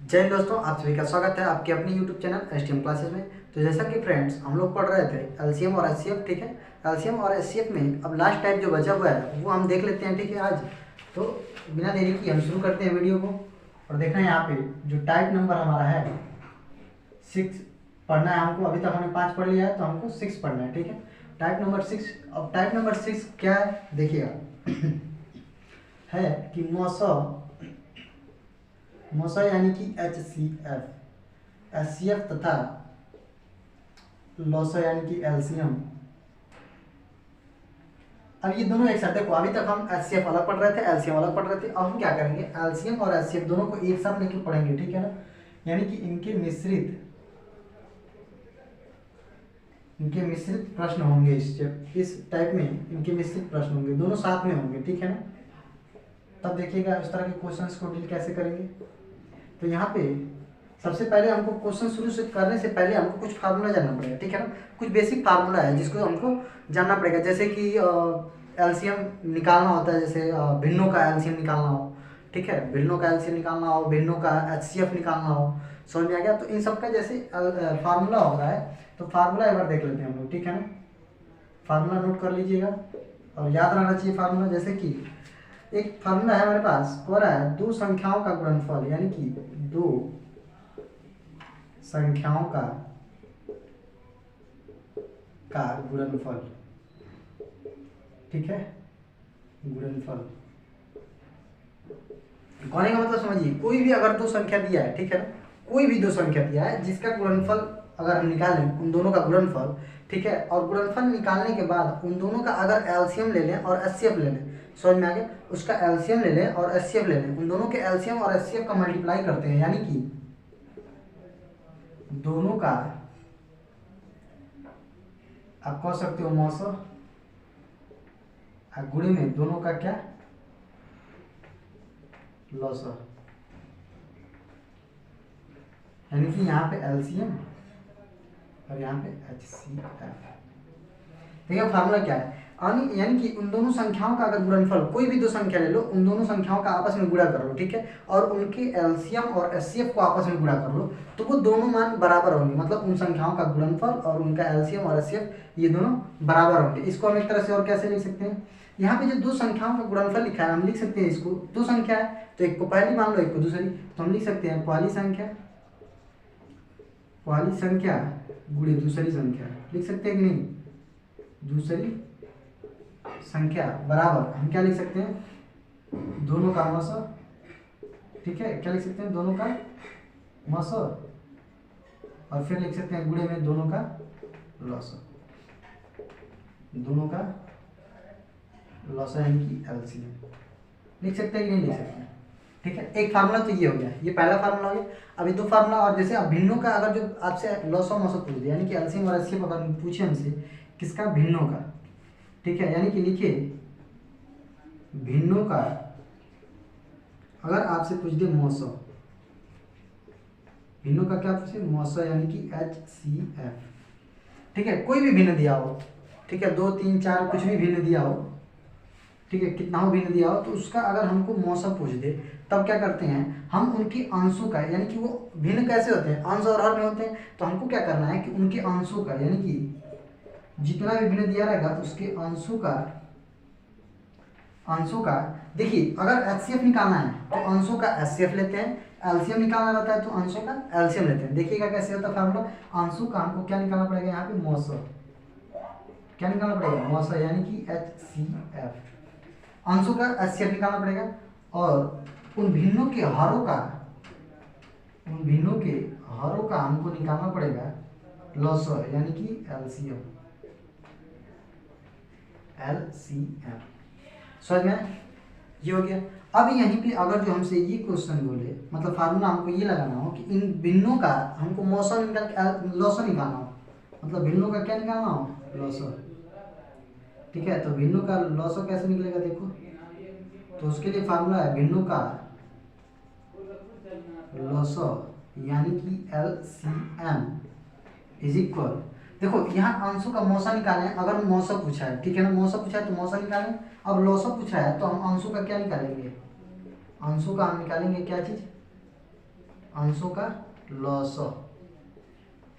जय हिंद दोस्तों, आप सभी का स्वागत है आपके अपने यूट्यूब चैनल एसटीएम क्लासेस में। तो जैसा कि फ्रेंड्स हम लोग पढ़ रहे थे एलसीएम और एचसीएफ। ठीक है, एलसीएम और एचसीएफ में अब लास्ट टाइप जो बचा हुआ है वो हम देख लेते हैं। ठीक है, आज तो बिना देरी की हम शुरू करते हैं वीडियो को। और देखना है यहाँ पे जो टाइप नंबर हमारा है 6 पढ़ना है हमको। अभी तक हमने 5 पढ़ लिया है तो हमको 6 पढ़ना है। ठीक है, टाइप नंबर 6। अब टाइप नंबर 6 क्या है देखिएगा है कि मौसम यानी कि HCF, HCF तथा लॉसा यानी कि एलसीएम। अब ये दोनों एक साथ देखो, अभी तक हम HCF अलग पढ़ रहे थे, एलसीएम अलग पढ़ रहे थे। अब हम क्या करेंगे, एलसीएम और HCF दोनों को एक साथ लेके पढ़ेंगे। ठीक है ना, यानी कि इनके मिश्रित प्रश्न होंगे। इस टाइप में इनके मिश्रित प्रश्न होंगे, दोनों साथ में होंगे। ठीक है ना, तब देखिएगा इस तरह के क्वेश्चंस को डील कैसे करेंगे। तो यहाँ पे सबसे पहले हमको क्वेश्चन शुरू से करने से पहले हमको कुछ फार्मूला जानना पड़ेगा। ठीक है ना, कुछ बेसिक फार्मूला है जिसको हमको जानना पड़ेगा। जैसे कि एलसीएम निकालना होता है, जैसे भिन्नों का एलसीएम निकालना हो। ठीक है, भिन्नों का एलसीएम निकालना हो, भिन्नों का एचसीएफ निकालना हो। समझ में आ गया। तो इन सब का जैसे फार्मूला होता है, तो फार्मूला एक बार देख लेते हैं हम लोग। ठीक है ना, फार्मूला नोट कर लीजिएगा और याद रहना चाहिए फार्मूला। जैसे कि एक फार्मूला है हमारे पास, हो रहा है दो संख्याओं का गुणनफल, यानी कि दो संख्याओं का गुणनफल। ठीक है, गुणनफल कहने का मतलब समझिए, कोई भी अगर दो संख्या दिया है, ठीक है ना, कोई भी दो संख्या दिया है जिसका गुणनफल अगर हम निकालें, उन दोनों का गुणनफल। ठीक है, और गुणनफल निकालने के बाद उन दोनों का अगर एलसीएम ले लें और एचसीएफ ले लें, समझ में आ गया, उसका एलसीएम ले लें और एचसीएफ ले लें, उन दोनों के एलसीएम और एचसीएफ का मल्टीप्लाई करते हैं, यानी कि दोनों का आप कह सकते हो मौसम, गुणे में दोनों का क्या लॉसा, यानी कि यहाँ पे एलसीएम और यहाँ पे HCF। देखिए फार्मूला क्या है, यानी कि उन दोनों संख्याओं का अगर गुणनफल, कोई भी दो संख्या ले लो, उन दोनों संख्याओं का आपस में गुणा कर लो। ठीक है, और उनके एलसीएम और एचसीएफ को आपस में गुणा कर लो, तो वो दोनों मान बराबर होंगे। मतलब उन संख्याओं का गुणनफल और उनका एलसीएम और एचसीएफ ये दोनों बराबर होंगे। इसको हम एक तरह से और कैसे लिख सकते हैं, यहाँ पे जो दो संख्याओं का गुणनफल लिखा है, हम लिख सकते हैं इसको, दो संख्या है तो एक को पहली मान लो, एक को दूसरी, तो हम लिख सकते हैं पहली संख्या गुणे दूसरी संख्या। लिख सकते हैं कि नहीं, दूसरी संख्या बराबर हम क्या लिख सकते हैं, दोनों का मौसम। ठीक है, क्या लिख सकते हैं, दोनों का मौसम, और फिर लिख सकते हैं गुणे में दोनों का लॉस, दोनों का लॉस यानी कि एलसीएम। लिख सकते हैं कि नहीं लिख सकते हैं। ठीक है, एक फार्मूला तो ये हो गया, ये पहला फार्मूला हो गया। अभी दो फार्मूला और, जैसे अब भिन्नों का अगर जो आपसे लॉस और मौसम पूछ दिया, यानी कि एलसीएम और एचसीएफ अगर पूछे हमसे किसका, भिन्नों का। ठीक है, यानी कि लिखिए भिन्नों का अगर आपसे पूछ दे मौसम, भिन्नों का क्या पूछे, मौसम यानी कि HCF। ठीक है, कोई भी भिन्न दिया हो, ठीक है, 2 3 4 कुछ भी भिन्न दिया हो, ठीक है, कितना हो भिन्न दिया हो, तो उसका अगर हमको मौसम पूछ दे, तब क्या करते हैं हम उनके अंशों का, यानी कि वो भिन्न कैसे होते हैं, अंश और हर में होते हैं, तो हमको क्या करना है कि उनके अंशों का, यानी कि जितना भी भिन्न दिया रहेगा उसके अंशों का देखिए, अगर एचसीएफ निकालना है तो अंशों का एचसीएफ लेते हैं, एलसीएम निकालना रहता है तो अंशों का एलसीएम लेते हैं। देखिएगा कैसे होता है फार्मूला, अंशों का हमको क्या निकालना पड़ेगा, यहाँ पे मौसम, क्या निकालना पड़ेगा, मौसम यानी कि HCF, अंशों का एचसीएफ निकालना पड़ेगा, और उन भिन्नों के हरों का हमको निकालना पड़ेगा लॉसर, यानी कि LCM। समझ में ये हो गया। अब यहीं पे अगर जो हमसे ये क्वेश्चन बोले, मतलब फार्मूला हमको ये लगाना हो कि इन भिन्नों का हमको मौसम निकाल लॉसर निकालना हो, मतलब भिन्नों का क्या निकालना हो, लॉसर। ठीक है, तो भिन्नों का लॉसर कैसे निकलेगा देखो, तो उसके लिए फार्मूला है भिन्नों का लॉसर यानी कि LCM इज इक्वल, देखो यहाँ अंशों का मौसा निकालें, अगर मौसा पूछा है, ठीक है ना, मौसा पूछा है तो मौसा निकालें। अब लॉसा पूछा है तो हम अंशों का क्या निकालेंगे, अंशों का हम निकालेंगे क्या चीज, अंशों का लॉसो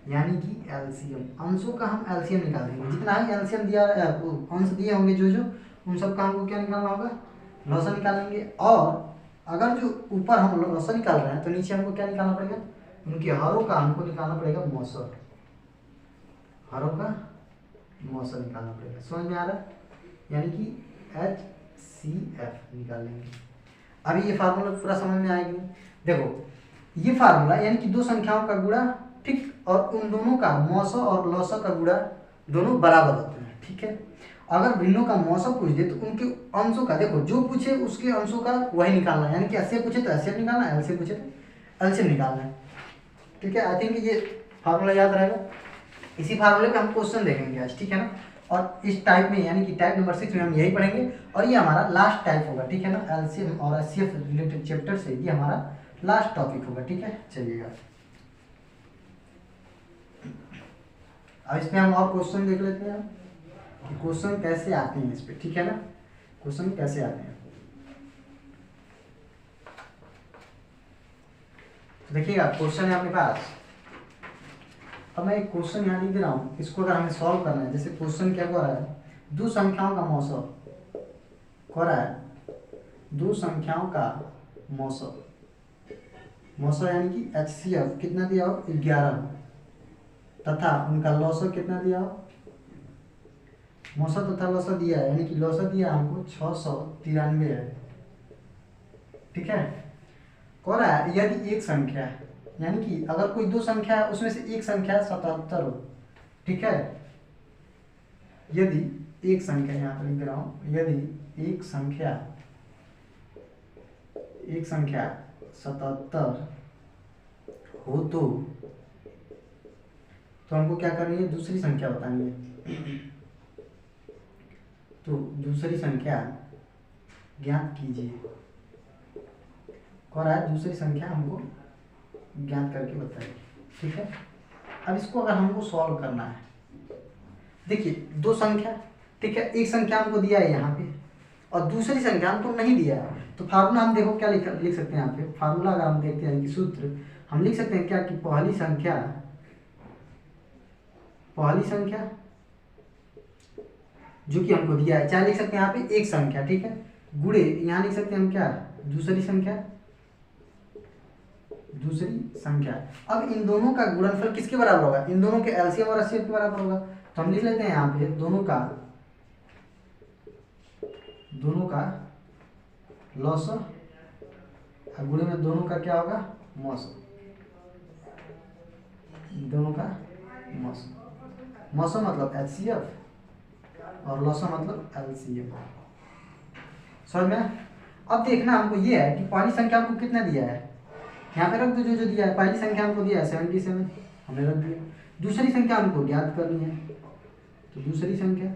यानी कि एलसीएम। अंशों का हम एलसीएम निकाल देंगे, जितना ही एलसीएम दिया अंश दिए होंगे जो जो उन सब का हमको क्या निकालना होगा, लॉसो निकालेंगे। और अगर जो ऊपर हम लॉसो निकाल रहे हैं तो नीचे हमको क्या निकालना पड़ेगा, उनके हरों का हमको निकालना पड़ेगा मौसर, हरों का मौसर निकालना पड़ेगा। समझ में आ रहा है, यानी कि HCF निकालेंगे। अभी ये फार्मूला पूरा समझ में आएगी। देखो ये फार्मूला यानी कि दो संख्याओं का गुणा, ठीक, और उन दोनों का मौसो और लॉसो का गुणा दोनों बराबर होते हैं, ठीक है। अगर भिन्नों का मौसम पूछ दे तो उनके अंशों का, देखो जो पूछे उसके अंशों का वही निकालना है, यानी कि एस पूछे तो एस निकालना है, एल से पूछे तो एल से निकालना है, ठीक है। आई थिंक ये फार्मूला याद रहेगा। इसी फार्मूले पे हम क्वेश्चन देखेंगे आज, ठीक है ना। और इस टाइप में यानी कि टाइप नंबर 6 में हम यही पढ़ेंगे और ये हमारा लास्ट टाइप होगा, ठीक है ना। एलसीएम और एचसीएफ रिलेटेड चैप्टर से ये हमारा लास्ट टॉपिक होगा, ठीक है। चलिएगा अब इसमें हम और क्वेश्चन देख लेते हैं कि क्वेश्चन कैसे आते हैं इस पे, ठीक है ना। क्वेश्चन कैसे आते हैं तो देखिएगा, क्वेश्चन है अपने पास। अब मैं एक क्वेश्चन यहाँ लिख दे रहा हूँ, इसको अगर हमें सॉल्व करना है, जैसे क्वेश्चन क्या हो रहा है, दो संख्याओं का मौसम हो रहा है, दो संख्याओं का मौसम, मौसम यानी कि HCF कितना दिया हो 11 तथा उनका लॉसो कितना दिया हो, मौसम तथा लॉसो दिया है, यानी कि लॉसो दिया हमको 693 है, ठीक है। कह रहा है यदि एक संख्या है, यानी कि अगर कोई दो संख्या है उसमें से एक संख्या 77 हो, ठीक है। यदि एक संख्या, यहाँ पर लिख रहा हूं, यदि एक संख्या 77 हो तो हमको क्या करनी है, दूसरी संख्या बतानी है। तो दूसरी संख्या ज्ञात कीजिए, कह रहा है दूसरी संख्या हमको ज्ञात करके बताइए, ठीक है। अब इसको अगर हमको सॉल्व करना है, देखिए दो संख्या, ठीक है, एक संख्या हमको दिया है यहाँ पे और दूसरी संख्या हमको नहीं दिया है, तो फार्मूला हम देखो क्या लिख सकते हैं यहाँ पे। फार्मूला अगर हम देखते हैं कि सूत्र हम लिख सकते हैं क्या कि पहली संख्या जो कि हमको दिया है, चाहे लिख सकते हैं यहाँ पे एक संख्या, ठीक है, गुणे यहाँ लिख सकते हैं हम क्या, दूसरी संख्या। अब इन दोनों का गुणनफल किसके बराबर होगा, इन दोनों के एलसीएम और एचसीएफ के बराबर होगा। तो हम लिख लेते हैं यहाँ पे दोनों का लॉसो गुणे में दोनों का क्या होगा, मौसम, दोनों का मौसम मतलब HCF और लॉसो मतलब LCM, समझ में। अब देखना हमको ये है कि पहली संख्या हमको कितना दिया है, यहाँ पे रख दो जो दिया है। पहली संख्या हमको दिया है 77, हमने रख दिया। दूसरी संख्या हमको ज्ञात करनी है, तो दूसरी संख्या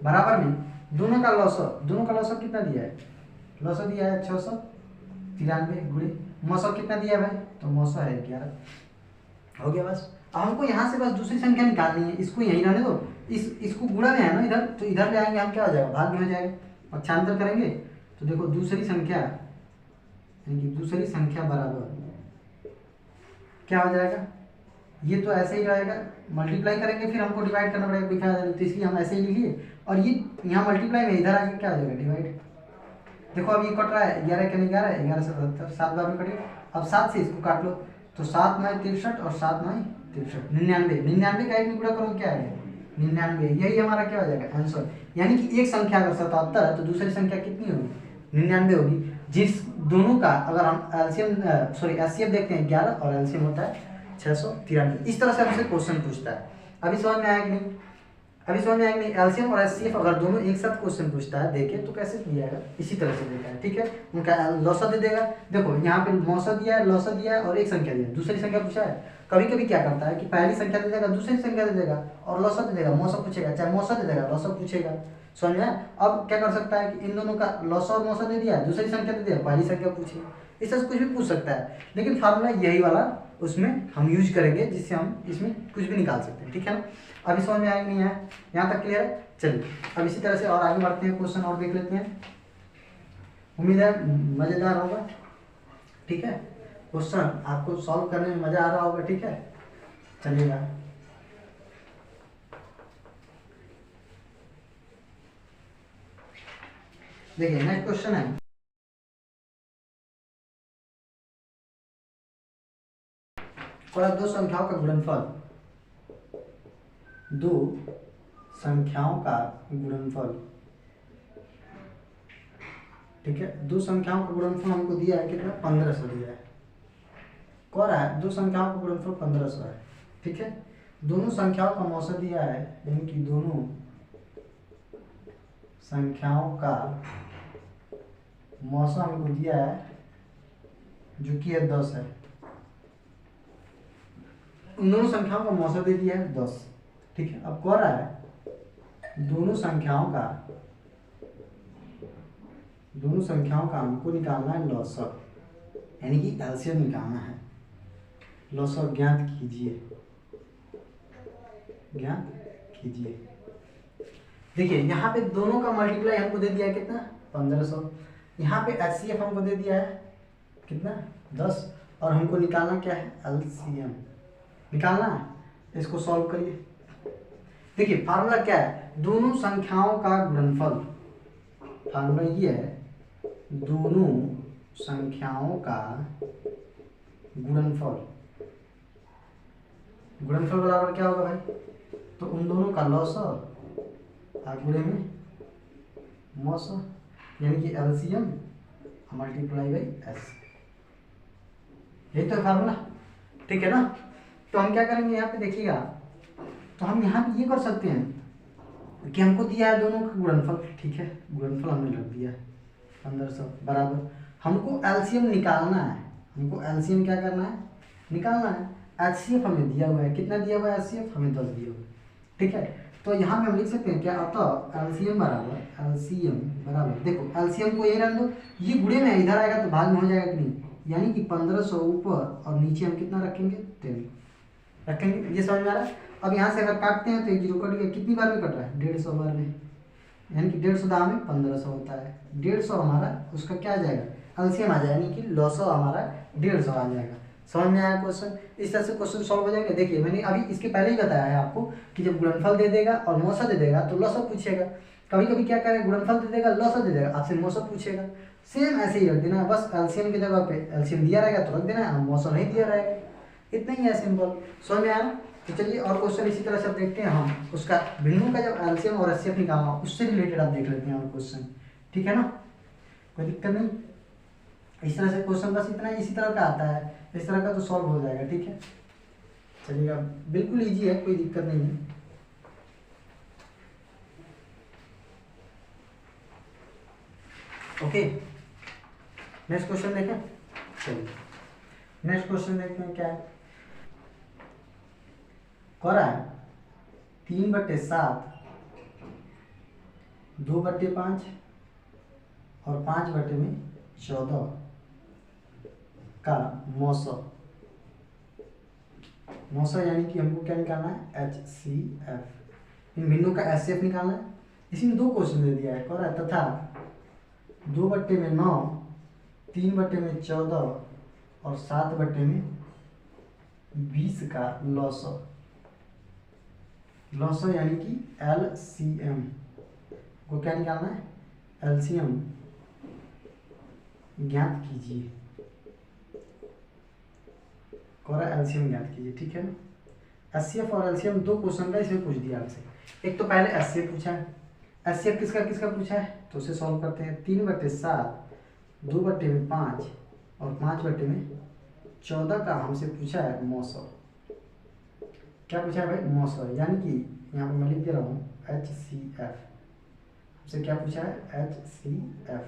बराबर में दोनों का लॉसो कितना दिया है, लॉसो दिया है 693 गुणे मौसम कितना दिया है भाई, तो मौसम है 11, हो गया बस। अब हमको यहाँ से बस दूसरी संख्या निकालनी है, इसको यहीं रहने दो, इसको गुणा में है ना इधर, तो इधर ले आएंगे हम, क्या हो जाएगा, भाग में हो जाएगा, पक्षांतर करेंगे तो देखो दूसरी संख्या बराबर क्या हो जाएगा, ये तो ऐसे ही रहेगा, मल्टीप्लाई करेंगे फिर हमको डिवाइड करना पड़ेगा, कोई फायदा नहीं, तो इसलिए हम ऐसे ही लिखिए। और ये यहाँ मल्टीप्लाई में इधर आके क्या हो जाएगा, डिवाइड। देखो अब ये कट रहा है, 11 के 11, 11 से 77, 7 बार में कटेगा। अब 7 से इसको काट लो, तो 7 9 63 और 7 9 63, 99 का एक में गुणा करो क्या है 99, यही हमारा क्या हो जाएगा आंसर। यानी कि एक संख्या अगर 77 है तो दूसरी संख्या कितनी होगी, 99 होगी। जिस दोनों का अगर हम एचसीएफ देखते हैं 11 और एलसीएम होता है 693। इस तरह से हमसे क्वेश्चन पूछता है। अभी समझ में आया कि नहीं, एलसीएम और एचसीएफ अगर दोनों एक साथ क्वेश्चन पूछता है देखे तो कैसे दिया जाएगा, इसी तरह से देता है, ठीक है। उनका लॉसो दे देगा, देखो यहाँ पे मौसम दिया है, लॉसो दिया है और एक संख्या दिया है, दूसरी संख्या पूछा है। कभी कभी क्या करता है कि पहली संख्या दे देगा, दूसरी संख्या दे देगा और लॉसो दे देगा, मौसम पूछेगा, चाहे मौसम दे देगा लॉसो पूछेगा, समझ में। अब क्या कर सकता है कि इन दोनों का लॉसो और मौसम दे दिया, दूसरी संख्या दे दिया, पहली संख्या पूछे, इससे कुछ भी पूछ सकता है। लेकिन फार्मूला यही वाला उसमें हम यूज करेंगे जिससे हम इसमें कुछ भी निकाल सकते हैं, ठीक है ना। अभी समझ में आएगा नहीं है, यहाँ तक क्लियर है। चलिए अब इसी तरह से और आगे बढ़ते हैं, क्वेश्चन और देख लेते हैं, उम्मीद है मजेदार होगा, ठीक है। क्वेश्चन आपको सॉल्व करने में मजा आ रहा होगा, ठीक है। चलिएगा, देखिए नेक्स्ट क्वेश्चन है, दो संख्याओं का गुणनफल, दो संख्याओं का गुणनफल, ठीक है। दो संख्याओं का गुणनफल हमको दिया है कितना, 1500 दिया है। कह रहा है दो संख्याओं का गुणनफल 1500 है, ठीक है। दोनों संख्याओं का मौसा दिया है, यानी कि दोनों संख्याओं का मौसा हमको दिया है जो कि है 10 है। उन दोनों संख्याओं का मौसा दे दिया है 10, ठीक है। अब कह रहा है दोनों संख्याओं का हमको निकालना है लॉसर, यानी कि एलसीएम निकालना है। लॉसर ज्ञात कीजिए। देखिए यहाँ पे दोनों का मल्टीप्लाई हमको दे दिया है कितना, 1500। यहाँ पे एचसीएफ हमको दे दिया है कितना, 10, और हमको निकालना क्या है, एलसीएम निकालना है। इसको सॉल्व करिए। देखिए फार्मूला क्या है, दोनों संख्याओं का गुणनफल, फार्मूला ये है दोनों संख्याओं का गुणनफल बराबर क्या होगा भाई, तो उन दोनों का लॉसर आगुड़े में मौसा, यानी कि एलसीएम मल्टीप्लाई बाई एस, यही तो फार्मूला, ठीक है ना। तो हम क्या करेंगे यहाँ पे देखिएगा, तो हम यहाँ पे ये कर सकते हैं कि हमको दिया है दोनों का गुणनफल, ठीक है, गुणनफल हमने रख दिया है 1500 बराबर, हमको एलसीएम निकालना है। हमको एलसीएम क्या करना है, निकालना है। एचसीएफ हमें दिया हुआ है, कितना दिया हुआ है, एचसीएफ हमें 10 दिया हुआ है, ठीक है। तो यहाँ पे हम लिख सकते हैं क्या, अतः एलसीएम बराबर देखो एलसीएम को यही रख दो, ये गुणे में इधर आएगा तो भाग में हो जाएगा कि नहीं, यानी कि 1500 ऊपर और नीचे हम कितना रखेंगे, 10 रखेंगे। ये समझ में आ रहा है। अब यहाँ से अगर काटते हैं तो एक जीरो कट गया, कितनी बार में कट रहा है, 150 बार में, यानी कि 150 दाम में 1500 होता है। 150 हमारा उसका क्या आ जाएगा, एलसीएम आ जाएगा, यानी कि लॉसो हमारा 150 आ जाएगा। समझ में आया क्वेश्चन, इस तरह से क्वेश्चन सॉल्व हो जाएंगे। देखिए मैंने अभी इसके पहले ही बताया है आपको कि जब गुणनफल दे देगा और मौसा दे देगा तो लॉसो पूछेगा। कभी कभी क्या करेगा, गुणनफल दे देगा, लॉसो दे देगा, आपसे मौसा पूछेगा। सेम ऐसे ही रख देना है, बस एलसीएम की जगह पे एलसीएम दिया रहेगा तो रख देना है, मौसा नहीं दिया रहेगा, इतना ही है सिंपल। समझ में आया। तो चलिए और क्वेश्चन इसी तरह से देखते हैं हम, उसका भिन्नों का जब एलसीएम और एचसीएफ निकालना उससे रिलेटेड आप देख लेते हैं और क्वेश्चन, ठीक है ना, कोई दिक्कत नहीं। इस तरह से क्वेश्चन बस इतना इसी तरह का आता है, इस तरह का तो सॉल्व हो जाएगा, ठीक है। चलिएगा, बिल्कुल इजी है, कोई दिक्कत नहीं है। ओके, नेक्स्ट क्वेश्चन देखें। चलिए नेक्स्ट क्वेश्चन देखते हैं क्या है। कह रहा है 3/7, 2/5 और 5/14 का मौसा यानी कि हमको क्या निकालना है, एचसीएफ। इन भिन्नों का एचसीएफ निकालना है। इसमें दो क्वेश्चन दे दिया है, कह रहा है तथा 2/9, 3/14 और 7/20 का लॉसर यानी कि एलसीएम को क्या निकालना है, एलसीएम ज्ञात कीजिए। एलसीएम ज्ञात कीजिए, ठीक है ना। एचसीएफ और एलसीएम दो क्वेश्चन का इसमें पूछ दिया आपसे। एक तो पहले एचसीएफ पूछा है, एचसीएफ किसका पूछा है, तो उसे सॉल्व करते हैं। 3/7, 2/5 और 5/14 का हमसे पूछा है मौसम। क्या पूछा है भाई, मौसम, यानी कि यहाँ पे मैं लिख दे रहा हूँ एचसीएफ। हमसे क्या पूछा है, एचसीएफ,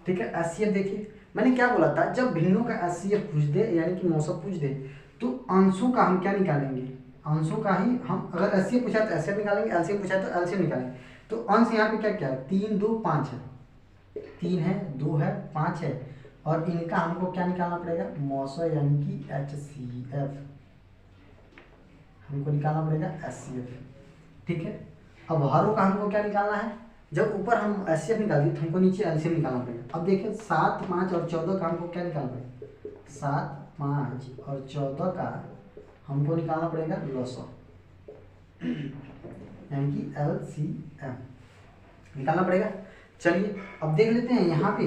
ठीक है। एचसीएफ देखिए मैंने क्या बोला था, जब भिन्नों का एचसीएफ पूछ दे यानी कि मौसम पूछ दे तो अंशों का हम क्या निकालेंगे, अंशों का ही हम, अगर एचसीएफ पूछा तो एचसीएफ निकालेंगे, एलसीएम पूछा तो एलसीएम निकालेंगे। तो अंश यहाँ पे क्या क्या है, 3, 2, 5 है, 3 है, 2 है, 5 है, और इनका हमको क्या निकालना पड़ेगा, मौसम यानी कि एचसीएफ हमको निकालना पड़ेगा एचसीएफ, ठीक है। अब हरों का हमको क्या निकालना है, जब ऊपर हम एचसीएफ निकाल दिए तो हमको नीचे एलसीएम निकालना पड़ेगा। अब देखिए 7, 5 और 14 का हमको क्या निकालना पड़ेगा, 7, 5 और 14 का हमको निकालना पड़ेगा लॉसो, यानी कि एलसीएम निकालना पड़ेगा। चलिए अब देख लेते हैं यहाँ पे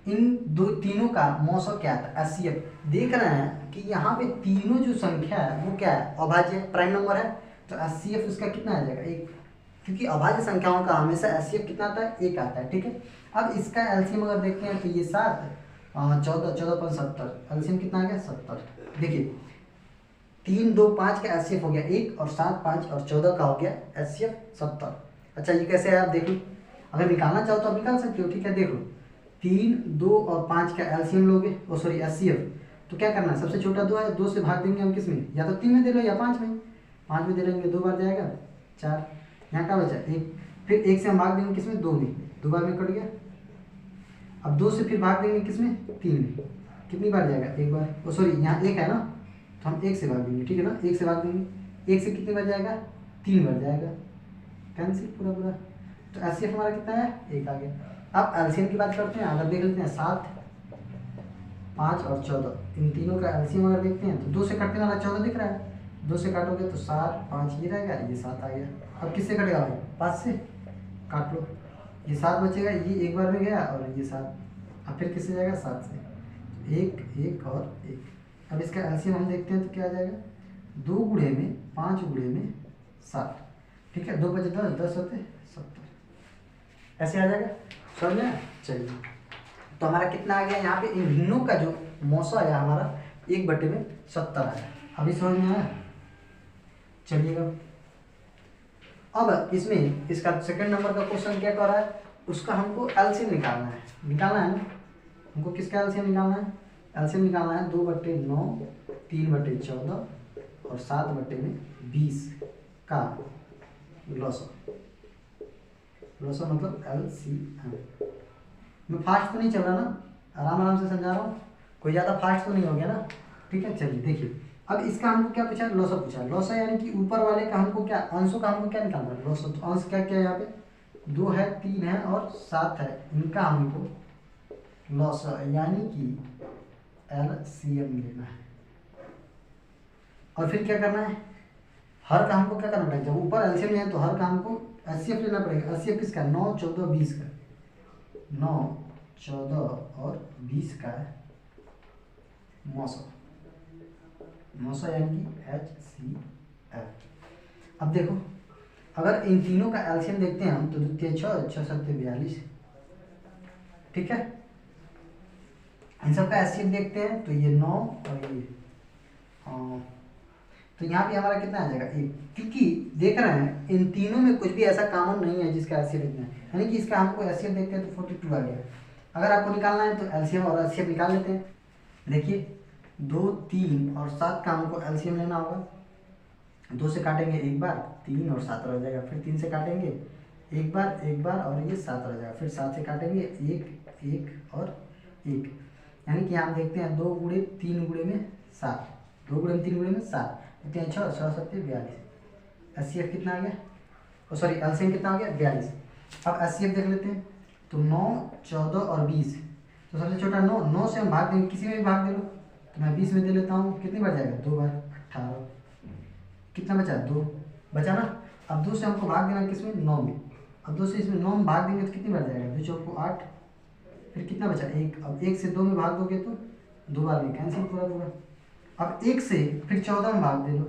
इन तीनों का मौसम क्या था, एचसीएफ। देख रहे हैं कि यहाँ पे तीनों जो संख्या है वो क्या है, अभाज्य प्राइम नंबर है, तो एचसीएफ उसका कितना आ जाएगा, 1, क्योंकि अभाज्य संख्याओं का हमेशा एचसीएफ कितना आता है, 1 आता है। ठीक है, अब इसका एलसीएम अगर देखते हैं तो ये 7, 14, 14 × 70, एलसीएम कितना आ गया 70। देखिए 3, 2, 5 का एचसीएफ हो गया 1 और 7, 5 और 14 का हो गया एचसीएफ 70। अच्छा ये कैसे है आप देख लो, अगर निकालना चाहो तो आप निकाल सकते हो। ठीक है, देख लो 3, 2 और 5 का एलसीएम लोगे, ओ सॉरी एचसीएफ, तो क्या करना है, सबसे छोटा 2 है, 2 से भाग देंगे हम किस में, या तो 3 में दे लो या 5 में। 5 में दे लेंगे 2 बार जाएगा 4, यहाँ का बचा 1, फिर 1 से हम भाग देंगे किस में, 2 में, 2 बार में कट गया। अब 2 से फिर भाग देंगे किस में, 3 में, कितनी बार जाएगा, 1 बार, ओ सॉरी यहाँ 1 है ना, तो हम 1 से भाग देंगे। ठीक है ना, 1 से भाग देंगे, 1 से कितनी बार जाएगा, 3 बार जाएगा, कैंसिल पूरा पूरा। तो एचसीएफ हमारा कितना है, 1 आ गया। अब एलसीएम की बात करते हैं, अगर देख लेते हैं 7, 5 और 14, इन तीनों का एलसीएम अगर देखते हैं तो 2 से कटने वाला 14 दिख रहा है, 2 से काटोगे तो 7, 5 ये रहेगा, ये 7 आ गया। अब किससे कटेगा भाई, 5 से काट लो, ये 7 बचेगा, ये 1 बार में गया और ये 7, अब फिर किससे जाएगा, 7 से, 1, 1 और 1। अब इसका एलसीएम हम देखते हैं तो क्या आ जाएगा, 2 गुणे में 5 गुणे में 7। ठीक है, 2 बचे 10, 10 होते 70, ऐसे आ जाएगा, समझ में। चलिए तो हमारा कितना आ गया यहाँ पे, इन भिन्नों का जो मौसा आया हमारा 1/70 आया। अभी समझ में आया। चलिएगा अब इसमें इसका सेकंड नंबर का क्वेश्चन क्या कर रहा है, उसका हमको एलसीएम निकालना है, ना हमको किसका एलसीएम निकालना है, एलसीएम निकालना है 2/9, 3/14 और 7/20 का लॉसो मतलब एलसीएम। मैं फास्ट तो नहीं चल रहा ना, आराम से समझा रहा हूँ, कोई ज़्यादा फास्ट तो नहीं हो गया ना। ठीक है, चलिए देखिए अब इसका हमको क्या पूछा, लॉसो पूछा। लॉसो यानी कि ऊपर वाले का हमको क्या, अंशों का हमको क्या निकालना है, लॉसो। तो अंश क्या क्या है यहाँ पे, 2 है, 3 है और 7 है, इनका हमको लॉसो यानी कि एलसीएम लेना है। और फिर क्या करना है, हर का हमको क्या करना पड़ेगा, जब ऊपर एलसीएम है तो हर का हमको एचसीएफ लेना पड़ेगा। एचसीएफ किसका, 9, 14, 20 का, 9, 14 और 20 का मौसम यानी कि HCF। अब देखो अगर इन तीनों का एलसीएम देखते हैं हम तो 2 × 6, 6 × 7 = 42। ठीक है, इन सबका एचसीएफ देखते हैं तो ये 9 और ये, तो यहाँ पे हमारा कितना आ जाएगा, 1, क्योंकि देख रहे हैं इन तीनों में कुछ भी ऐसा कॉमन नहीं है जिसका एचसीएफ इतना है, यानी कि इसका हमको एचसीएफ देखते हैं तो 42 आ गया। अगर आपको निकालना है तो एलसीएम और एचसीएफ निकाल लेते हैं। देखिए 2, 3 और 7 का हमको एलसीएम लेना होगा। 2 से काटेंगे 1 बार, 3 और 7 रह जाएगा, फिर 3 से काटेंगे 1 बार और ये 7 रह जाएगा, फिर 7 से काटेंगे 1, 1 और 1, यानी कि हम देखते हैं 2 गुणे 3 गुणे में 7, 2 गुणे में 3 गुणे में 7, 6, 6, 7, 42। एचसीएफ कितना आ गया, ओ सॉरी एलसीएम कितना आ गया, 42। अब एचसीएफ देख लेते हैं तो 9, 14 और 20, तो सबसे छोटा 9 से हम भाग देंगे, किसी में भी भाग दे लो, तो मैं 20 में दे लेता हूँ, कितनी बार जाएगा, 2 बार, 18। कितना बचा, 2 बचा ना। अब 2 से हमको भाग देना किसमें, 9 में। अब 2 से इसमें 9 में भाग देंगे तो कितनी बार जाएगा, 2 चौको 8, फिर कितना बचा, 1। अब 1 से 2 में भाग दोगे तो 2 बार में कैंसिल पूरा पूरा। अब 1 से फिर 14 में भाग दे लो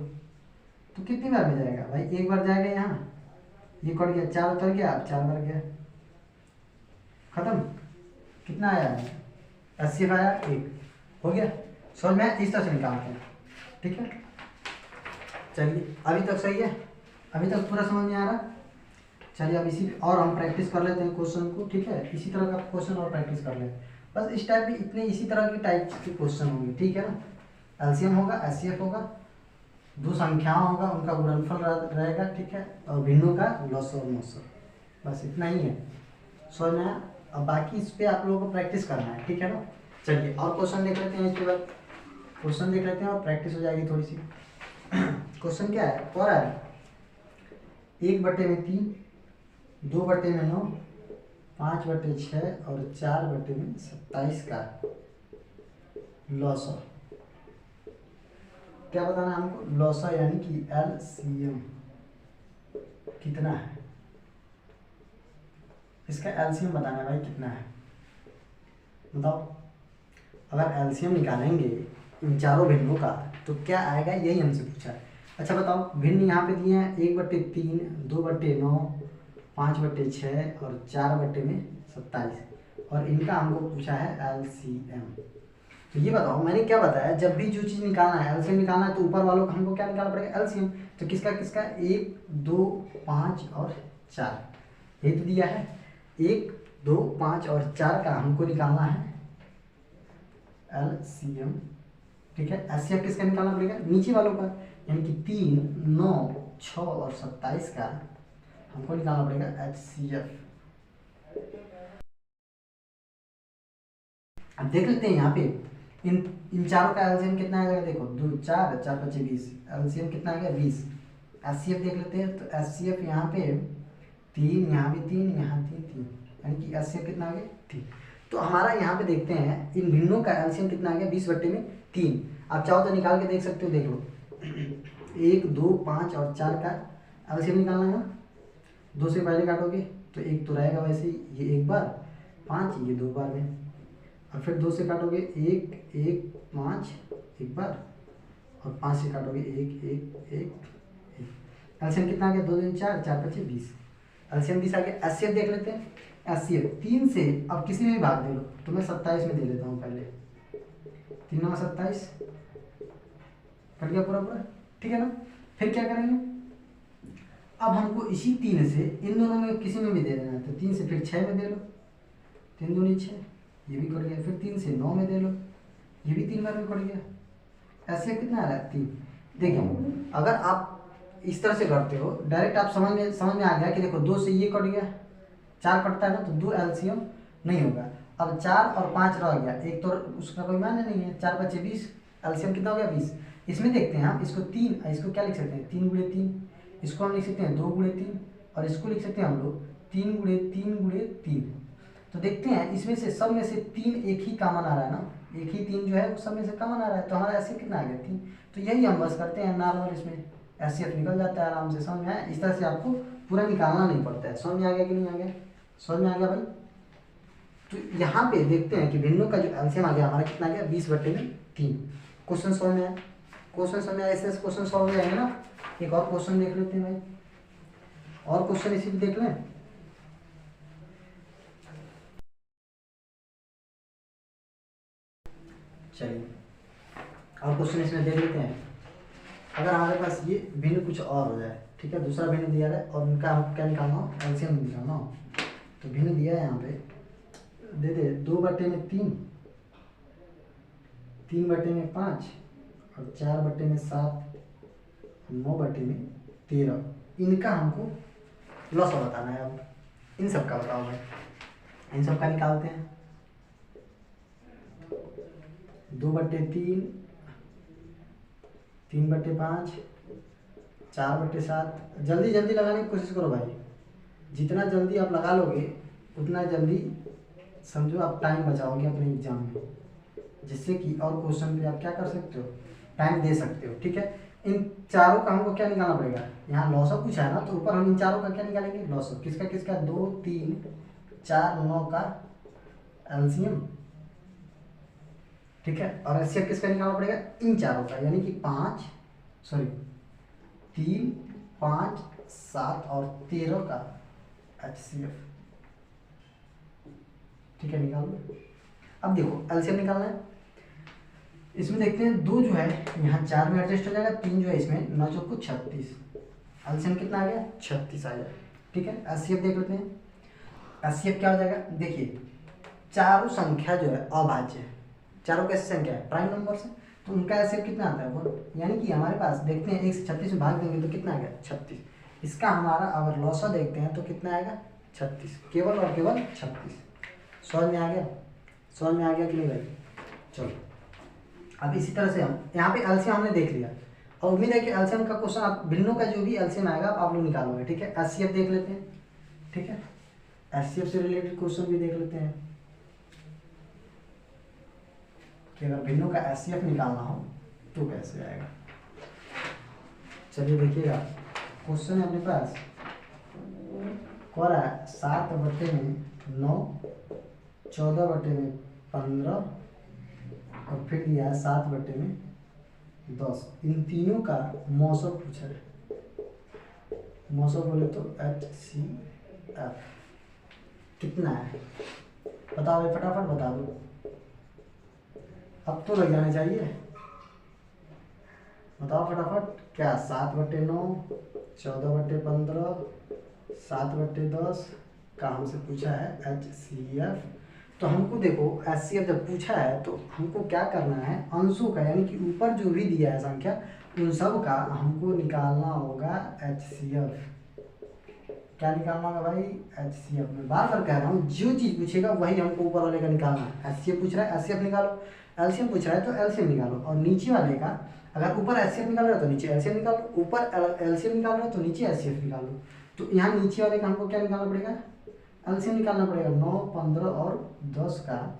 तो कितनी बार में जाएगा भाई, 1 बार जाएगा, यहाँ ये कट गया, 4 उतर गया, अब 4 बार गया, खत्म। कितना आया, एचसीएफ आया 1, हो गया। समझ में इस तरह से निकालते हैं। ठीक है, चलिए अभी तक सही है, अभी तक पूरा समझ में आ रहा। चलिए अब इसी और हम प्रैक्टिस कर लेते हैं क्वेश्चन को। ठीक है, इसी तरह का क्वेश्चन और प्रैक्टिस कर लें, बस इस टाइप में इतने इसी तरह की टाइप के क्वेश्चन होंगे। ठीक है ना, एलसीएम होगा, एचसीएफ होगा, 2 संख्याओं होगा, उनका गुणनफल रहेगा। ठीक है, और भिन्नों का लॉसो और मौसो, बस इतना ही है। समझ में आया। अब बाकी इस पर आप लोगों को प्रैक्टिस करना है। ठीक है ना, चलिए और क्वेश्चन देख लेते हैं, इसके बाद क्वेश्चन देख लेते हैं और प्रैक्टिस हो जाएगी थोड़ी सी। क्वेश्चन क्या है, और है 1/3, 2/9, 5/6 और 4/27 का लॉसा। क्या बताना है हमको? लॉसा यानी कि LCM कितना है, इसका LCM बताना है भाई कितना है। बताओ, अगर LCM निकालेंगे इन चारों भिन्नों का तो क्या आएगा, यही हमसे पूछा है। अच्छा बताओ, भिन्न यहाँ पे दिए हैं 1/3, 2/9, 5/6 और 4/27, और इनका हमको पूछा है LCM। तो ये बताओ, मैंने क्या बताया, जब भी जो चीज़ निकालना है LCM निकालना है तो ऊपर वालों का हमको क्या निकालना पड़ेगा, LCM। तो किसका किसका, 1, 2, 5 और 4, यही तो दिया है। 1, 2, 5 और 4 का हमको निकालना है LCM, ठीक है। HCF किसका निकालना पड़ेगा, नीचे वालों का, यानी कि 3, 9, 6 और 27 का हमको निकालना पड़ेगा HCF। अब देख लेते हैं यहाँ पे इन चारों का एलसीएम कितना आ जाएगा। देखो 2, 4, 4 5 20, एलसीएम कितना आ गया 20। एचसीएफ देख लेते हैं, तो एचसीएफ यहाँ पे 3, यहाँ भी 3, यहाँ 3, 3, यानी कि एचसीएफ कितना आ गया 3। तो हमारा यहाँ पे देखते हैं इन भिन्नों का एलसीएम कितना आ गया 20/3। आप चाहो तो निकाल के देख सकते हो, देख लो 1, 2, 5 और 4 का एलसीएम निकालना है ना। 2 से पहले काटोगे तो 1 तो रहेगा वैसे ही, ये 1 बार, 5 ये 2 बार में, और फिर 2 से काटोगे 1, 1, 5 एक बार, और 5 से काटोगे 1, 1, 1, 1। एलसीएम कितना आ गया 2, 2, 4, 4 5 20, एलसीएम 20 आ गया। एचसीएफ देख लेते हैं। एचसीएफ 3 से अब किसी में भी भाग दे लो, तो मैं 27 में दे लेता हूँ पहले। 3 9 27 कट गया पूरा पूरा, ठीक है ना। फिर क्या करेंगे, अब हमको इसी 3 से इन दोनों में किसी में भी दे देना है, तो 3 से फिर 6 में दे लो, 3 दूनी 6, ये भी कट गया। फिर 3 से 9 में दे लो, ये भी 3 बार में कट गया। ऐसे कितना आ रहा है 3। देखिए अगर आप इस तरह से करते हो डायरेक्ट, आप समझ में आ गया कि देखो 2 से ये कट गया, 4 कटता है ना, तो 2 एलसीएम नहीं होगा। अब 4 और 5 रह गया, एक तो उसका कोई मान्य नहीं है, 4 5 20, एलसीएम कितना हो गया 20। इसमें देखते हैं हम इसको 3, इसको क्या लिख सकते हैं 3 × 3, इसको हम लिख सकते हैं 2 × 3, और इसको लिख सकते हैं हम लोग 3 × 3 × 3। तो देखते हैं इसमें से सब में से 3 एक ही कॉमन आ रहा है ना, एक ही 3 जो है वो सब में से कॉमन आ रहा है, तो हमारा एचसीएफ कितना आ गया 3। तो यही हम बस करते हैं नॉर्मल, इसमें एचसीएफ निकल जाता है आराम से। समझ में आया, इस तरह से आपको पूरा निकालना नहीं पड़ता है। समझ में आ गया कि नहीं आ गया, समझ में आ गया भाई। तो यहाँ पे देखते हैं कि भिन्नों का जो एलसीएम आ गया हमारा कितना आ गया 20/3। क्वेश्चन समझ में आया, क्वेश्चन समझ में आया, ऐसे क्वेश्चन सॉल्व हो जाएंगे ना। एक और क्वेश्चन देख लेते हैं भाई, और क्वेश्चन इसी पे देख लें। चलिए और क्वेश्चन इसमें देख लेते हैं। अगर हमारे पास ये भिन्न कुछ और हो जाए, ठीक है, दूसरा भिन्न दिया है और उनका हम क्या निकालना हो, एलसीएम निकालना हो, तो भिन्न दिया है यहाँ पे, दे दे 2/3, 3/5 और 4/7, 9/13। इनका हमको लॉस बताना है। अब इन सब का बताओ भाई, इन सब का निकालते हैं। 2/3, 3/5, 4/7। जल्दी जल्दी लगाने की कोशिश करो भाई, जितना जल्दी आप लगा लोगे उतना जल्दी समझो आप टाइम बचाओगे अपने एग्जाम में, जिससे कि और क्वेश्चन पे आप क्या कर सकते हो, टाइम दे सकते हो, ठीक है। इन चारों का हमको क्या निकालना पड़ेगा, यहाँ लॉस ऑफ पूछा है ना, तो ऊपर हम इन चारों का क्या निकालेंगे, लॉस ऑफ। किसका किसका 2, 3, 4, 9 का एलसीएम, ठीक है। और एचसीएफ किसका निकालना पड़ेगा, इन चारों का, यानी कि 3, 5, 7 और 13 का एचसीएफ, ठीक है। निकाल लो। अब देखो एलसीएम निकालना है, इसमें देखते हैं 2 जो है यहाँ 4 में एडजस्ट हो जाएगा, 3 जो है इसमें 9 चौको 36, एलसीएम कितना आ गया 36 आ जाएगा, ठीक है। एचसीएफ देख लेते हैं। एचसीएफ क्या हो जाएगा, देखिए चारों संख्या जो है अभाज्य है, चारों कैसे संख्या है प्राइम नंबर से, तो उनका एचसीएफ कितना आता है 1, यानी कि हमारे पास देखते हैं 1 से 36 में भाग देंगे तो कितना आ गया 36। इसका हमारा अगर लॉसा देखते हैं तो कितना आएगा 36, केवल और केवल 36। समझ में आ गया, समझ में आ गया कि नहीं भाई। चलो अब इसी तरह से हम यहाँ पे एलसीएम हमने देख लिया, और उम्मीद है कि एलसीएम का क्वेश्चन आप भिन्नों का जो भी एलसीएम आएगा आप लोग निकालोगे, ठीक है। एचसीएफ देख लेते हैं, ठीक है। एचसीएफ से रिलेटेड क्वेश्चन भी देख लेते हैं कि अगर भिन्नों का एचसीएफ निकालना हो तो कैसे आएगा। चलिए देखिएगा, क्वेश्चन है अपने पास, कह रहा है 7/9, 14/15 और फिर दिया है 7/10। इन तीनों का मौसम पूछा है। मौसम बोले तो HCF कितना है बताओ भाई, फटाफट बता दो, अब तो लग जाने चाहिए, बताओ फटाफट। क्या 7/9, 14/15, 7/10 का हमसे पूछा है HCF। तो हमको देखो HCF जब पूछा है तो हमको क्या करना है, अंशों का यानी कि ऊपर जो भी दिया है संख्या उन सब का हमको निकालना होगा HCF। क्या निकालना होगा भाई, HCF। मैं बार बार कह रहा हूँ जो चीज़ पूछेगा वही हमको ऊपर वाले का निकालना है। HCF पूछ रहा है HCF निकालो, LCM पूछ रहा है तो LCM निकालो, और नीचे वाले का अगर ऊपर HCF निकाल रहा है तो नीचे LCM निकालो, ऊपर LCM निकाल रहा है तो नीचे HCF निकालो। तो यहाँ नीचे वाले का हमको क्या निकालना पड़ेगा, LCM निकालना पड़ेगा। 9, 15 और 10 का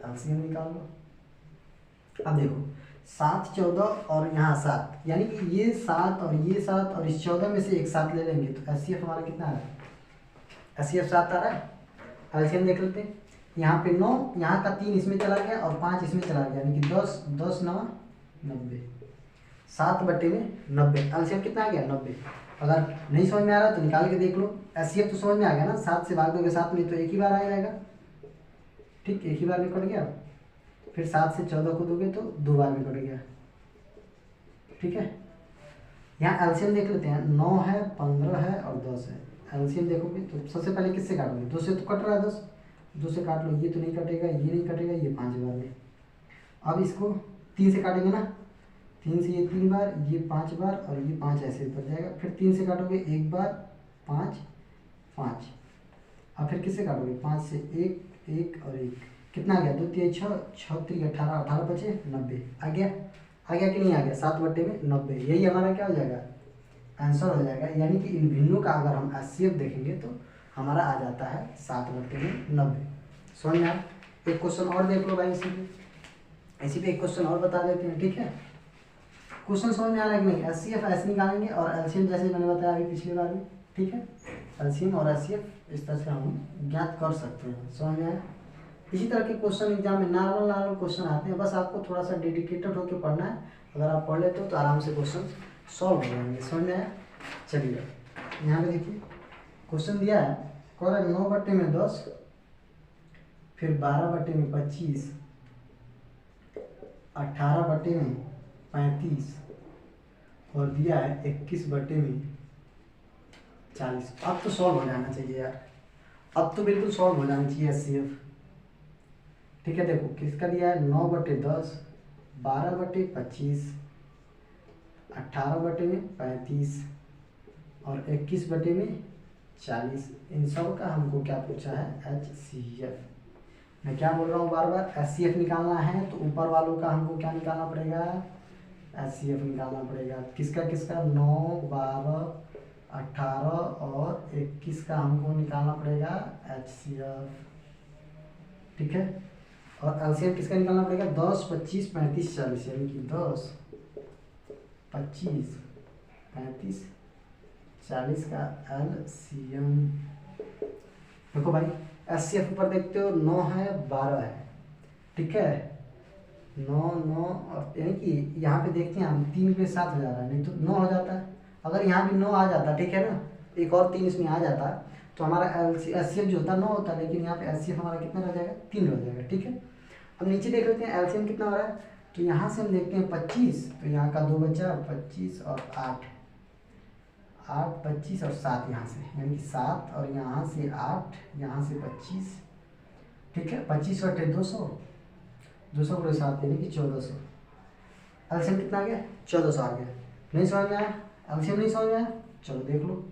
LCM निकाल लो। अब देखो 7, 14 और यहाँ 7, यानी कि ये 7 और ये 7 और इस 14 में से एक 7 ले लेंगे तो HCF हमारा कितना आ रहा है, HCF 7 आ रहा है। LCM देख लेते हैं, यहाँ पे 9, यहाँ का 3 इसमें चला गया और 5 इसमें चला गया, यानी कि 10, 10 9 90, 7/90। LCM कितना आ गया 90। अगर नहीं समझ में आ रहा तो निकाल के देख लो। HCF तो समझ में आ गया ना, 7 से भाग दोगे 7 में तो एक ही बार आ जाएगा, ठीक, एक ही बार में कट गया। फिर 7 से 14 को दोगे तो 2 बार में कट गया, ठीक है। यहाँ LCM देख लेते हैं, 9 है, 15 है और 10 है। LCM देखोगे तो सबसे पहले किससे काटोगे, 2 से तो कट रहा है 10, 2 से काट लो, ये तो नहीं कटेगा, ये नहीं कटेगा, ये 5 बार में। अब इसको 3 से काटेंगे ना, 3 से ये 3 बार, ये 5 बार और ये 5 ऐसे उतर जाएगा। फिर 3 से काटोगे 1 बार, 5 5। अब फिर किससे काटोगे, 5 से 1 1 और 1, कितना आ गया, 2 3 6, 6 3 18, 18 बचे 90। आ गया कि नहीं आ गया, 7/90। यही हमारा क्या हो जाएगा, आंसर हो जाएगा। यानी कि इन भिन्नों का अगर हम HCF देखेंगे तो हमारा आ जाता है 7/90। समझ में आया। एक क्वेश्चन और देख लो भाई, इसी पे एक क्वेश्चन और बता देते हैं, ठीक है। क्वेश्चन समझ में आ रहा है कि नहीं। HCF ऐसे निकालेंगे और LCM जैसे मैंने बताया अभी पिछली बार में, ठीक है। LCM और HCF इस तरह से हम ज्ञात कर सकते हैं। समझ में आया। इसी तरह के क्वेश्चन एग्जाम में नॉर्मल क्वेश्चन आते हैं, बस आपको थोड़ा सा डेडिकेटेड होकर पढ़ना है। अगर आप पढ़ लेते हो तो आराम से क्वेश्चन सॉल्व हो जाएंगे। समझ में आया। चलिए यहाँ पे देखिए क्वेश्चन दिया है, कह रहा है 9/10, फिर 12/25, 18/35 और दिया है 21/40। अब तो सॉल्व हो जाना चाहिए यार, अब तो बिल्कुल सॉल्व हो जाना चाहिए HCF, ठीक है। देखो किसका दिया है, 9/10, 12/25, 18/35 और 21/40। इन सब का हमको क्या पूछा है, HCF। मैं क्या बोल रहा हूँ बार बार, HCF निकालना है तो ऊपर वालों का हमको क्या निकालना पड़ेगा, HCF निकालना पड़ेगा। किसका 9, 12, 18 और 21 का हमको निकालना पड़ेगा HCF, ठीक है। और LCM किसका निकालना पड़ेगा, 10, 25, 35, 40, यानी कि 10, 25, 35, 40 का LCM। देखो भाई HCF ऊपर देखते हो 9 है, 12 है, ठीक है। 9 9 और यानी कि यहाँ पे देखते हैं हम 3 के साथ हो जा रहा है, नहीं तो 9 हो जाता है। अगर यहाँ भी 9 आ जाता, ठीक है ना, एक और 3 इसमें आ जाता तो हमारा HCF जो होता 9 होता, लेकिन यहाँ पे HCF हमारा कितना रह जाएगा, 3 रह जाएगा, ठीक है। अब नीचे देख लेते हैं LCM कितना हो रहा है, तो यहाँ से हम देखते हैं 25, तो यहाँ का 2 बचा, 25 और 8, 25 और 7 यहाँ से, यानी कि 7 और यहाँ से 8, यहाँ से 25, ठीक है। 25 और 200, 200 को 7 यानी कि 1400। LCM कितना आ गया, 1400 आ गया। नहीं समझ में आया, LCM नहीं समझ में आया, चलो देख लो,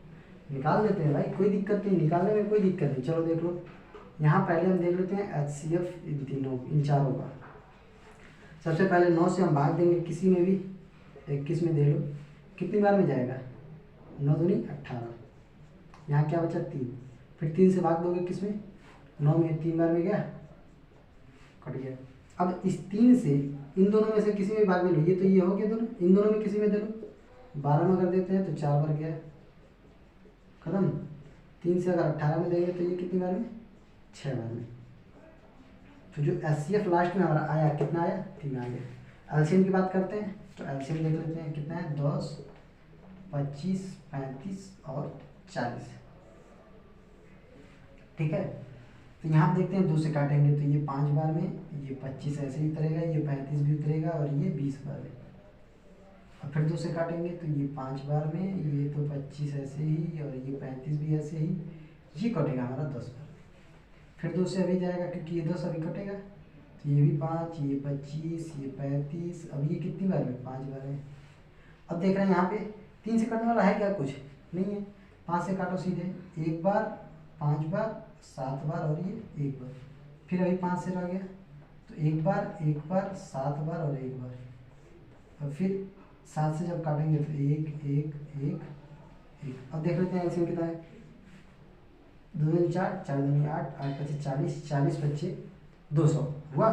निकाल लेते हैं भाई, कोई दिक्कत नहीं, निकालने में कोई दिक्कत नहीं। चलो देख लो, यहाँ पहले हम देख लेते हैं HCF इन तीनों, इन चारों का। सबसे पहले 9 से हम भाग देंगे किसी में भी, 21 में दे लो, कितनी बार में जाएगा, 9 दूनी 18, यहाँ क्या बचा 3, फिर 3 से भाग दोगे किस में, 9 में, 3 बार में गया, कट गया। अब इस 3 से इन दोनों में से किसी में भाग दे लो, ये तो ये हो गया दोनों, इन दोनों में किसी में दे लो, 12 में कर देते हैं तो 4 बार गया, खत्म। 3 से अगर 18 में देंगे तो ये कितनी बार में, 6 बार में। तो जो HCF लास्ट में हमारा आया कितना आया, 3 आ गया। एलसीएम की बात करते हैं तो एलसीएम देख लेते हैं कितना है, 10, 25, 35 और 40, ठीक है। तो यहाँ पे देखते हैं 2 से काटेंगे तो ये 5 बार में, ये 25 ऐसे ही उतरेगा, ये 35 भी उतरेगा और ये 20 बार में। और फिर 2 से काटेंगे तो ये 5 बार में, ये तो 25 ऐसे ही और ये 35 भी ऐसे ही, ये कटेगा हमारा 10 बार। फिर 2 से अभी जाएगा क्योंकि ये 10 अभी कटेगा, तो ये भी 5, ये 25, ये 35, अब ये कितनी बार में, 5 बार में। अब देख रहे हैं यहाँ पे 3 से कटने वाला है क्या, कुछ नहीं है। 5 से काटो सीधे, 1 बार, 5 बार, 7 बार और ये 1 बार। फिर अभी 5 से रह गया तो 1 बार, 1 बार, 7 बार और 1 बार। और फिर 7 से जब काटेंगे तो 1, 1, 1, 1। अब देख लेते हैं एलसीएम कितना है, 2 दूनी 4, 4 दूनी 8, 8 पच्चीस 40, 40 पच्चीस 200 हुआ।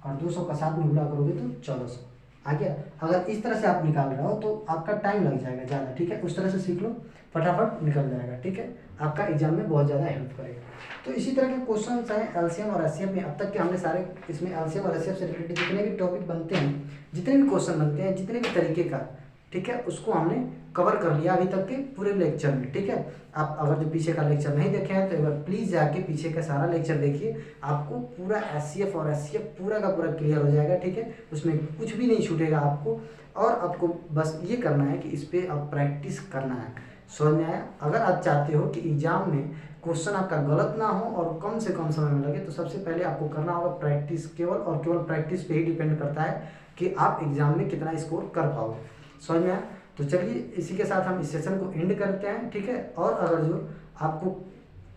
और 200 का 7 में गुणा करोगे तो 1400 आ गया। अगर इस तरह से आप निकाल रहे हो तो आपका टाइम लग जाएगा ज़्यादा, ठीक है। उस तरह से सीख लो, फटाफट निकल जाएगा, ठीक है। आपका एग्जाम में बहुत ज़्यादा हेल्प करेगा। तो इसी तरह के क्वेश्चन हैं एलसीएम और एचसीएफ में। अब तक के हमने सारे इसमें एलसीएम और एचसीएफ से रिलेटेड जितने भी टॉपिक बनते हैं, जितने भी क्वेश्चन बनते हैं, जितने भी तरीके का, ठीक है, उसको हमने कवर कर लिया अभी तक के पूरे लेक्चर में, ठीक है। आप अगर जो पीछे का लेक्चर नहीं देखे हैं तो एक बार प्लीज़ जाके पीछे का सारा लेक्चर देखिए, आपको पूरा एचसीएफ और एचसीएफ पूरा का पूरा क्लियर हो जाएगा, ठीक है। उसमें कुछ भी नहीं छूटेगा आपको, और आपको बस ये करना है कि इस पर आप प्रैक्टिस करना है। समझ में आया? अगर आप चाहते हो कि एग्जाम में क्वेश्चन आपका गलत ना हो और कम से कम समय में लगे, तो सबसे पहले आपको करना होगा प्रैक्टिस। केवल और केवल प्रैक्टिस पे ही डिपेंड करता है कि आप एग्जाम में कितना स्कोर कर पाओगे। समझ में आया? तो चलिए इसी के साथ हम इस सेशन को एंड करते हैं, ठीक है। और अगर जो आपको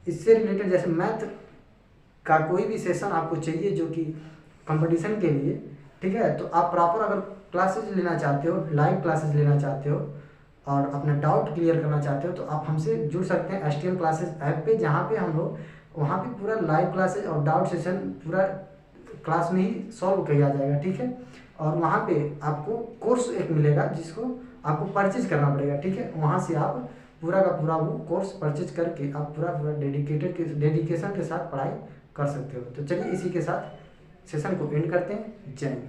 इससे रिलेटेड जैसे मैथ का कोई भी सेशन आपको चाहिए जो कि कंपटीशन के लिए, ठीक है, तो आप प्रॉपर अगर क्लासेज लेना चाहते हो, लाइव क्लासेज लेना चाहते हो और अपना डाउट क्लियर करना चाहते हो, तो आप हमसे जुड़ सकते हैं STM क्लासेज ऐप पे, जहाँ पे हम लोग वहाँ पे पूरा लाइव क्लासेज और डाउट सेशन पूरा क्लास में ही सॉल्व किया जाएगा, ठीक है। और वहाँ पे आपको कोर्स एक मिलेगा जिसको आपको परचेज करना पड़ेगा, ठीक है। वहाँ से आप पूरा का पूरा वो कोर्स परचेज करके आप पूरा डेडिकेशन के साथ पढ़ाई कर सकते हो। तो चलिए इसी के साथ सेशन को एंड करते हैं। जय हिंद।